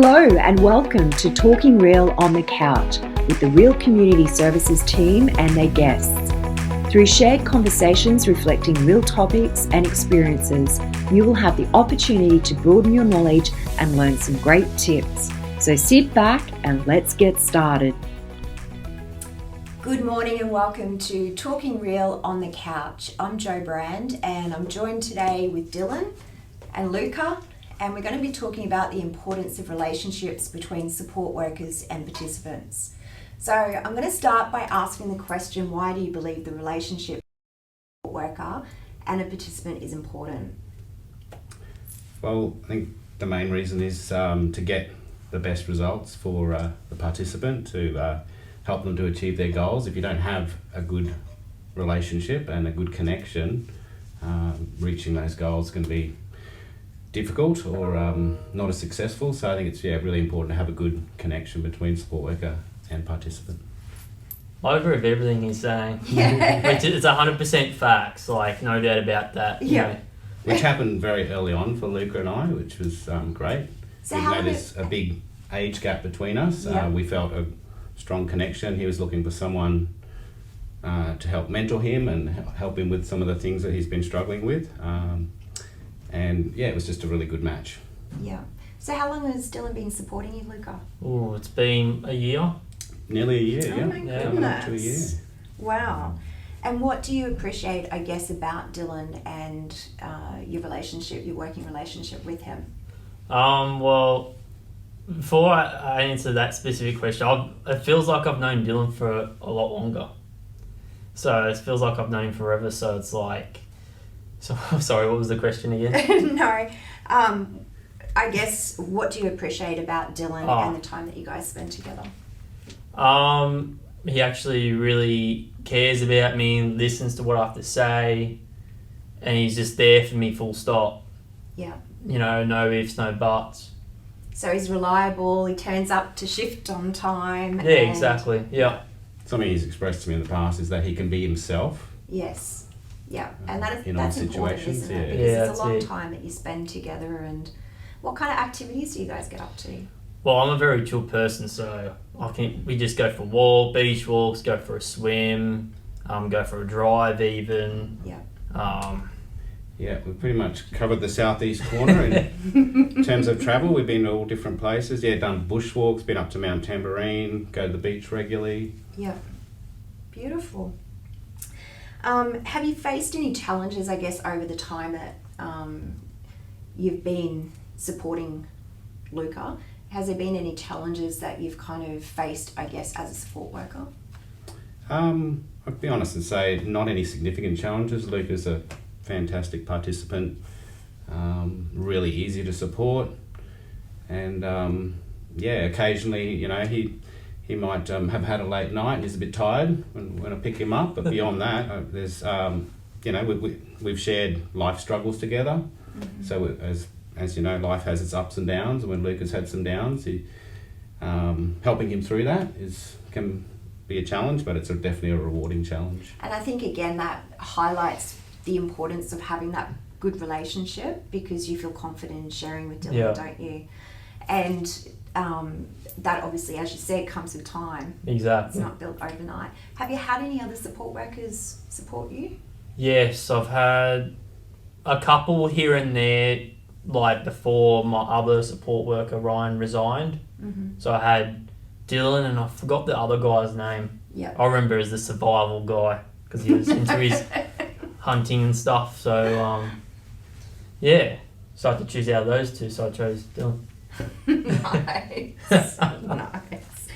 Hello and welcome to Talking Real on the Couch with the Real Community Services team and their guests. Through shared conversations reflecting real topics and experiences, you will have the opportunity to broaden your knowledge and learn some great tips. So sit back and let's get started. Good morning and welcome to Talking Real on the Couch. I'm Jo Brand and I'm joined today with Dylan and Luca, and we're going to be talking about the importance of relationships between support workers and participants. So I'm going to start by asking the question, why do you believe the relationship between a support worker and a participant is important? Well, I think the main reason is to get the best results for the participant, to help them to achieve their goals. If you don't have a good relationship and a good connection, reaching those goals can be difficult or not as successful. So I think it's really important to have a good connection between support worker and participant. I agree with everything he's saying. Yeah. Which it's 100% facts, like no doubt about that. Yeah. Which happened very early on for Luca and I, which was great. So We how had long a big age gap between us. Yeah. We felt a strong connection. He was looking for someone to help mentor him and help him with some of the things that he's been struggling with. And yeah, it was just a really good match. Yeah. So how long has Dylan been supporting you, Luca? Oh, it's been a year. Nearly a year, Oh my Yeah. Coming up to a year. goodness. Wow. And what do you appreciate, I guess, about Dylan and your relationship, your working relationship with him? Well, before I answer that specific question, it feels like I've known Dylan for a lot longer. So it feels like I've known him forever. So it's like, sorry, what was the question again? No. I guess, what do you appreciate about Dylan and the time that you guys spend together? He actually really cares about me, listens to what I have to say, and he's just there for me full stop. Yeah. You know, no ifs, no buts. So he's reliable, he turns up to shift on time. Yeah, exactly. Yeah. Something he's expressed to me in the past is that he can be himself. Yes. Yeah. And In all that's important, situations, isn't it? yeah. Because Yeah, it's a long that's it. time that you spend together. And what kind of activities do you guys get up to? Well, I'm a very chill person, so we just go for beach walks, go for a swim, go for a drive even. Yeah. Yeah, we've pretty much covered the southeast corner in terms of travel. We've been to all different places. Yeah, done bushwalks, been up to Mount Tambourine, go to the beach regularly. Yeah. Beautiful. Have you faced any challenges, I guess, over the time that you've been supporting Luca? Has there been any challenges that you've kind of faced, I guess, as a support worker? I'll be honest and say not any significant challenges. Luca's a fantastic participant, really easy to support, and occasionally, he might have had a late night and he's a bit tired when I pick him up, but beyond that, there's we've shared life struggles together. Mm-hmm. So as you know, life has its ups and downs, and when Luca's had some downs, helping him through that can be a challenge, but it's definitely a rewarding challenge. And I think, again, that highlights the importance of having that good relationship, because you feel confident in sharing with Dylan, Yeah. don't you? And that obviously, as you said, comes with time. It's Exactly. not built overnight. Have you had any other support workers support you? Yes, I've had a couple here and there, like before my other support worker, Ryan, resigned. Mm-hmm. So I had Dylan, and I forgot the other guy's name. Yeah. I remember as the survival guy, because he was into his hunting and stuff. So, so I had to choose out of those two, so I chose Dylan. Nice. Nice.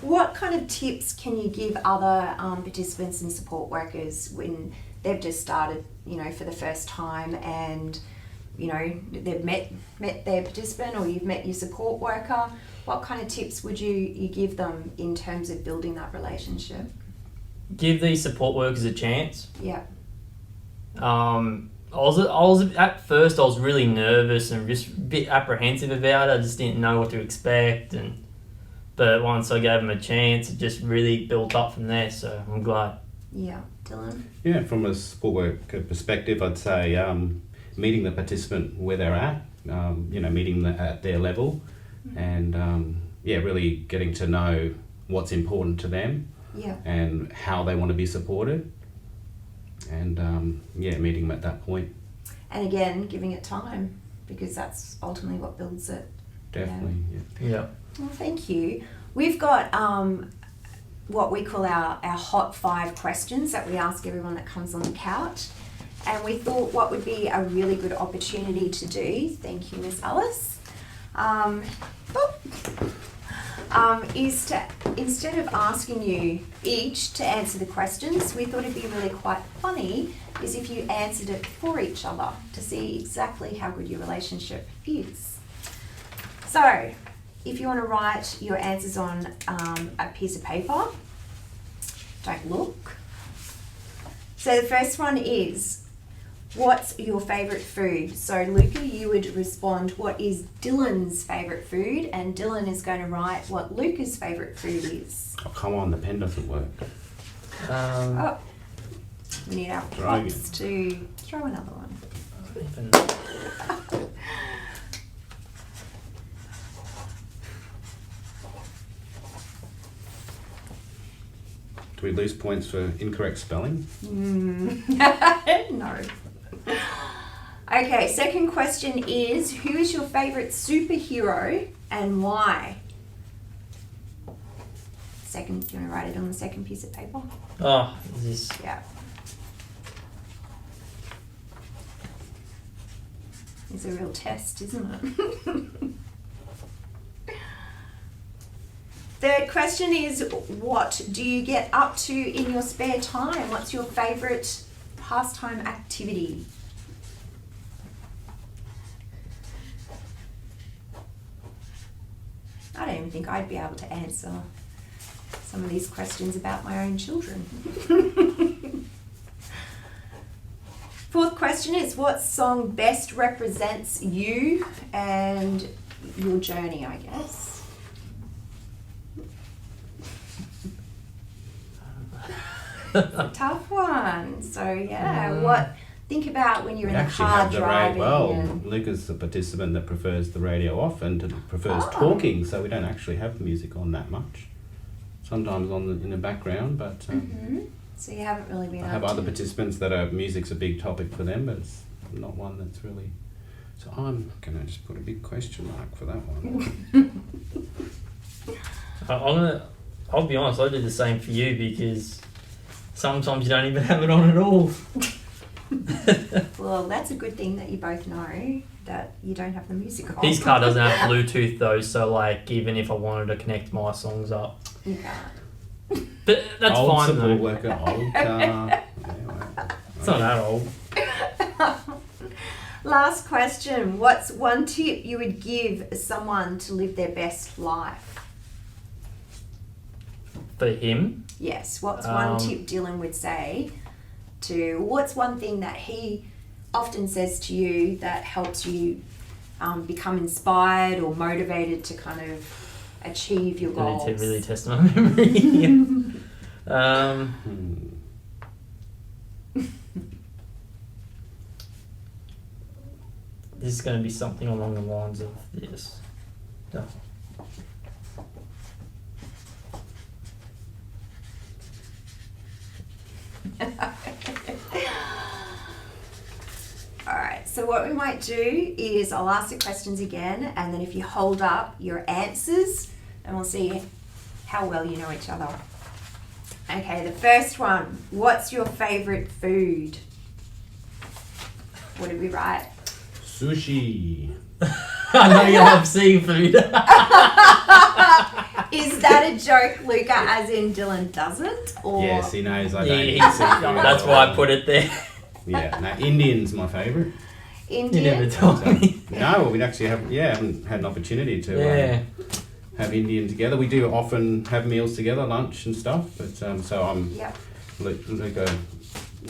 What kind of tips can you give other participants and support workers when they've just started, for the first time, and they've met their participant, or you've met your support worker? What kind of tips would you give them in terms of building that relationship? Give these support workers a chance. Yeah. I was at first I was really nervous and just a bit apprehensive about it. I just didn't know what to expect, but once I gave them a chance, it just really built up from there. So I'm glad. Yeah, Dylan. Yeah, from a support worker perspective, I'd say meeting the participant where they're at, meeting them at their level, and really getting to know what's important to them and how they want to be supported, and meeting them at that point. And again, giving it time, because that's ultimately what builds it. Definitely, Yeah. Well, thank you. We've got what we call our hot 5 questions that we ask everyone that comes on the couch. And we thought what would be a really good opportunity to do, thank you, Miss Alice, is to, instead of asking you each to answer the questions, we thought it'd be really quite funny is if you answered it for each other to see exactly how good your relationship is. So, if you want to write your answers on a piece of paper, don't look. So the first one is, what's your favourite food? So Luca, you would respond, what is Dylan's favourite food? And Dylan is going to write what Luca's favourite food is. Oh, come on, the pen doesn't work. We need our Try props to throw another one. Do we lose points for incorrect spelling? No. Okay, second question is, who is your favourite superhero and why? Second, do you want to write it on the second piece of paper? Oh, is this... Yeah. It's a real test, isn't it? Third question is, what do you get up to in your spare time? What's your favourite pastime activity? I don't even think I'd be able to answer some of these questions about my own children. Fourth question is, what song best represents you and your journey, I guess? It's a tough one. So think about when you're in the car driving. Luca's the participant that prefers the radio off and prefers talking, so we don't actually have music on that much. Sometimes in the background, but so you haven't really been. I have other participants that music's a big topic for them, but it's not one that's really. So I'm gonna just put a big question mark for that one. I'll be honest, I do the same for you because sometimes you don't even have it on at all. Well, that's a good thing that you both know that you don't have the music on. His car doesn't have Bluetooth though, so like even if I wanted to connect my songs up, you can't. But that's old fine support though. worker, old car. It's not that old. Last question. What's one tip you would give someone to live their best life? For him? Yes. What's one tip Dylan would say to, what's one thing that he often says to you that helps you become inspired or motivated to kind of achieve your goals? To really test my memory. This is going to be something along the lines of this. Alright, so what we might do is I'll ask the questions again, and then if you hold up your answers, and we'll see how well you know each other. Okay, the first one. What's your favourite food? What did we write? Sushi. I know you love seafood. Is that a joke, Luca, as in Dylan doesn't? Or Yes, he knows I don't eat Yeah, seafood. that's why I put it there. Yeah, no, Indian's my favourite. Indian? You never told me. No, we actually haven't had an opportunity to have Indian together. We do often have meals together, lunch and stuff, but so I'm Luca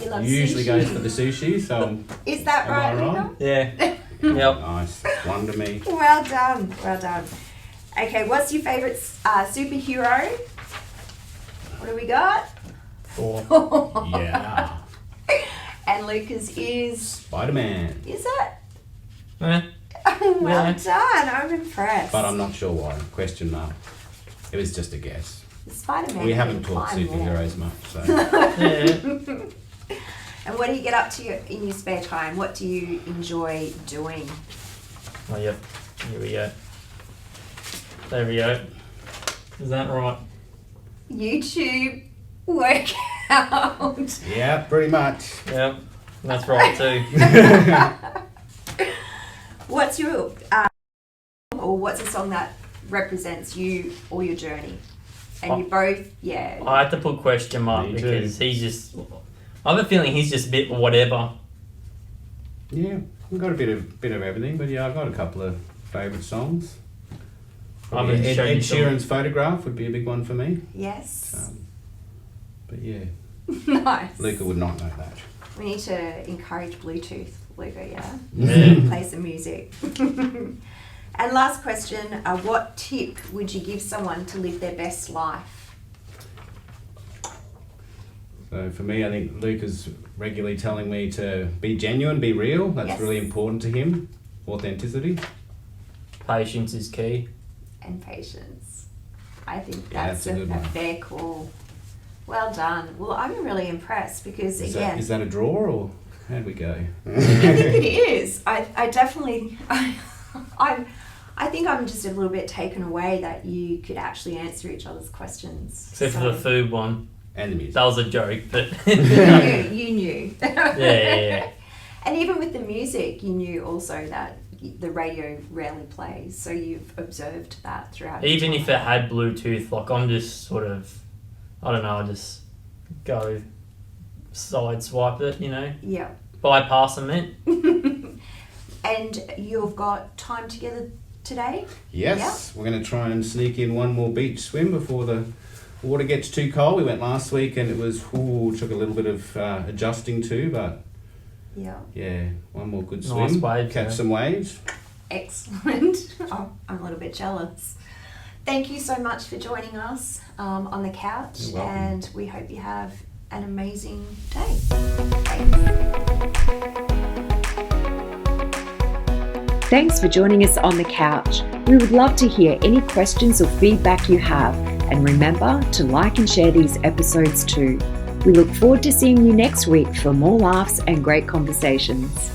You love usually sushi? goes for the sushi, so Is that am right, I Luca? wrong? Yeah. Yep. Nice, one to me. Well done, well done. Okay, what's your favourite superhero? What do we got? Thor. Yeah, And Luca's is... Spider-Man. Is it? Eh, Well Yeah. done. I'm impressed. But I'm not sure why. Question mark. It was just a guess. Spider-Man. We can haven't talked climb wall. superheroes much, so Yeah. And what do you get up to in your spare time? What do you enjoy doing? Oh, yep. Here we go. There we go. Is that right? YouTube workout. yeah, pretty much. Yep. That's right too. What's your or what's a song that represents you or your journey? And you both, yeah. I have to put question mark Me too. because he's just. I have a feeling he's just a bit whatever. Yeah, I've got a bit of everything, but yeah, I've got a couple of favourite songs. I haven't Ed shown you some- Sheeran's Photograph would be a big one for me. Yes. But yeah, Nice. Luca would not know that. We need to encourage Bluetooth, Luca, yeah? Yeah. Play some music. And last question, what tip would you give someone to live their best life? So for me, I think Luca's regularly telling me to be genuine, be real. That's Yes. really important to him. Authenticity. Patience is key. And patience. I think Yeah, that's that's a good one. fair call. Well done. Well, I'm really impressed because, Is again, that a draw or how'd we go? I think it is. I definitely, I think I'm just a little bit taken away that you could actually answer each other's questions. Except for the food one. And the music. That was a joke, but. You knew. Yeah. And even with the music, you knew also that the radio rarely plays, so you've observed that throughout. Even your if it time. had Bluetooth, like I'm just sort of, I don't know, I just go side swipe it, you know, Yeah. bypass them it. And you've got time together today? Yes, we're going to try and sneak in one more beach swim before the water gets too cold. We went last week and it was, took a little bit of adjusting to, but Yeah. yeah, one more good Nice swim. waves, Catch yeah. some waves. Excellent. Oh, I'm a little bit jealous. Thank you so much for joining us on the couch, You're welcome. and we hope you have an amazing day. Thanks. Thanks for joining us on the couch. We would love to hear any questions or feedback you have. And remember to like and share these episodes too. We look forward to seeing you next week for more laughs and great conversations.